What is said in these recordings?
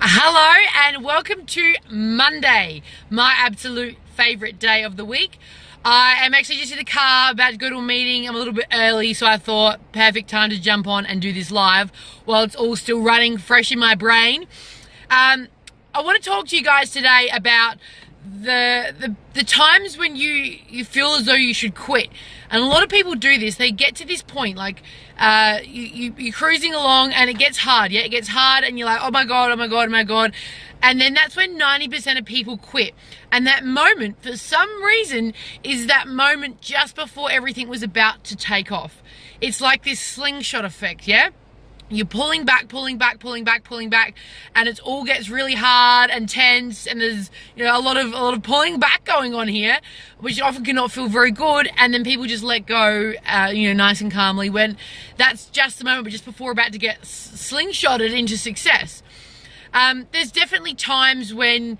Hello and welcome to Monday, my absolute favourite day of the week. I am actually just in the car about to go to a meeting. I'm a little bit early, so I thought perfect time to jump on and do this live while it's all still running fresh in my brain. I want to talk to you guys today about the times when you feel as though you should quit. And a lot of people do this. They get to this point, like you're cruising along and it gets hard. Yeah, it gets hard and you're like, oh my God, oh my God, oh my God. And then that's when 90% of people quit. And that moment, for some reason, is that moment just before everything was about to take off. It's like this slingshot effect, yeah? You're pulling back, and it all gets really hard and tense, and there's a lot of pulling back going on here, which often cannot feel very good. And then people just let go, nice and calmly, when that's just the moment, but just before we're about to get slingshotted into success. There's definitely times when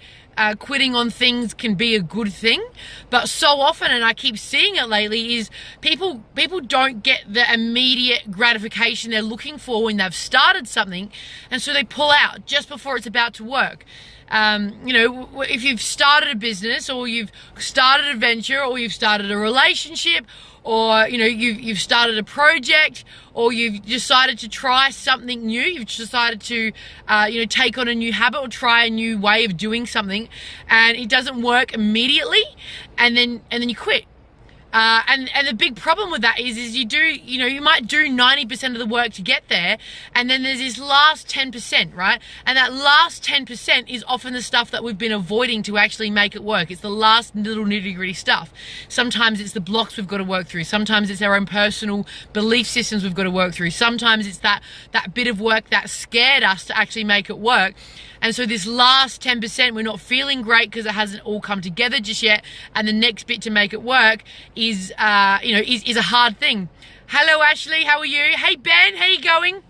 quitting on things can be a good thing, but so often, and I keep seeing it lately, is people don't get the immediate gratification they're looking for when they've started something, and so they pull out just before it's about to work. If you've started a business, or you've started a venture, or you've started a relationship, or you've started a project, or you've decided to try something new, you've decided to take on a new habit or try a new way of doing something, and it doesn't work immediately, and then you quit. And the big problem with that is you might do 90% of the work to get there, and then there's this last 10%, right? And that last 10% is often the stuff that we've been avoiding to actually make it work. It's the last little nitty-gritty stuff. Sometimes it's the blocks we've got to work through. Sometimes it's our own personal belief systems we've got to work through. Sometimes it's that bit of work that scared us to actually make it work. And so this last 10%, we're not feeling great because it hasn't all come together just yet. And the next bit to make it work is a hard thing. Hello, Ashley. How are you? Hey, Ben. How you going?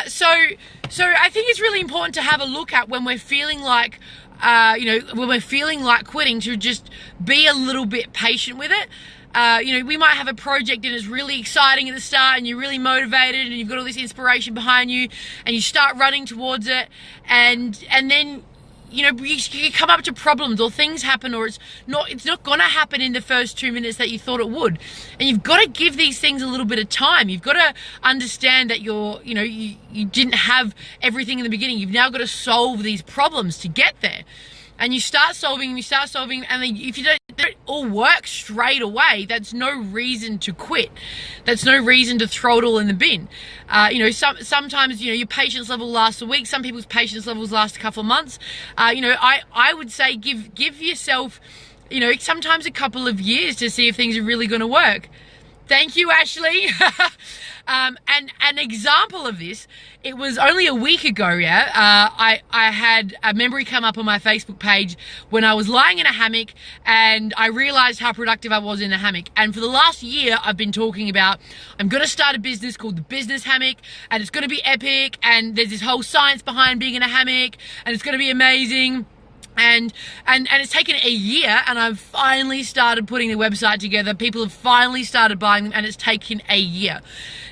So I think it's really important to have a look at when we're feeling like, when we're feeling like quitting, to just be a little bit patient with it. We might have a project and it's really exciting at the start and you're really motivated and you've got all this inspiration behind you and you start running towards it, and then you come up to problems or things happen, or it's not going to happen in the first 2 minutes that you thought it would. And you've got to give these things a little bit of time. You've got to understand that you didn't have everything in the beginning. You've now got to solve these problems to get there. And you start solving, and then if you don't all work straight away, that's no reason to quit. That's no reason to throw it all in the bin. Sometimes your patience level lasts a week. Some people's patience levels last a couple of months. I would say give yourself, sometimes a couple of years to see if things are really going to work. Thank you, Ashley. And an example of this, it was only a week ago, I had a memory come up on my Facebook page when I was lying in a hammock, and I realized how productive I was in a hammock. And for the last year, I've been talking about, I'm going to start a business called the Business Hammock, and it's going to be epic, and there's this whole science behind being in a hammock, and it's going to be amazing. And it's taken a year, and I've finally started putting the website together. People have finally started buying them, and it's taken a year.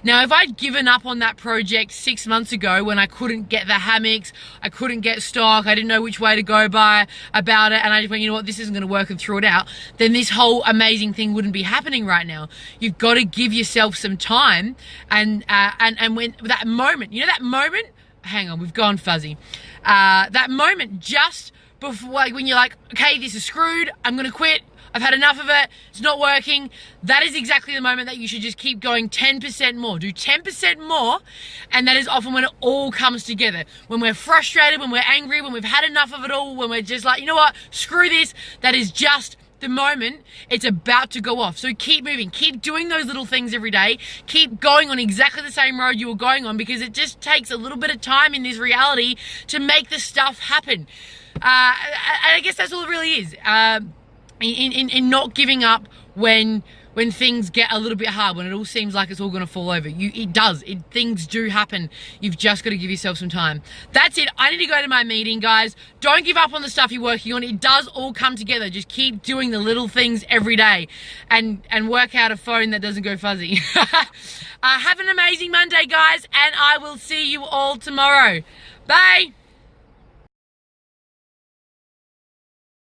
Now, if I'd given up on that project 6 months ago when I couldn't get the hammocks, I couldn't get stock, I didn't know which way to go about it, and I just went, you know what, this isn't going to work, and threw it out, then this whole amazing thing wouldn't be happening right now. You've got to give yourself some time, and when that moment, hang on, we've gone fuzzy. That moment just before, when you're like, okay, this is screwed, I'm going to quit, I've had enough of it, it's not working, that is exactly the moment that you should just keep going 10% more. Do 10% more, and that is often when it all comes together. When we're frustrated, when we're angry, when we've had enough of it all, when we're just like, you know what, screw this, that is just the moment it's about to go off. So keep moving, keep doing those little things every day, keep going on exactly the same road you were going on, because it just takes a little bit of time in this reality to make the stuff happen. I guess that's all it really is. In not giving up when things get a little bit hard, when it all seems like it's all going to fall over. Things do happen. You've just got to give yourself some time. That's it. I need to go to my meeting, guys. Don't give up on the stuff you're working on. It does all come together. Just keep doing the little things every day, and work out a phone that doesn't go fuzzy. Have an amazing Monday, guys, and I will see you all tomorrow. Bye.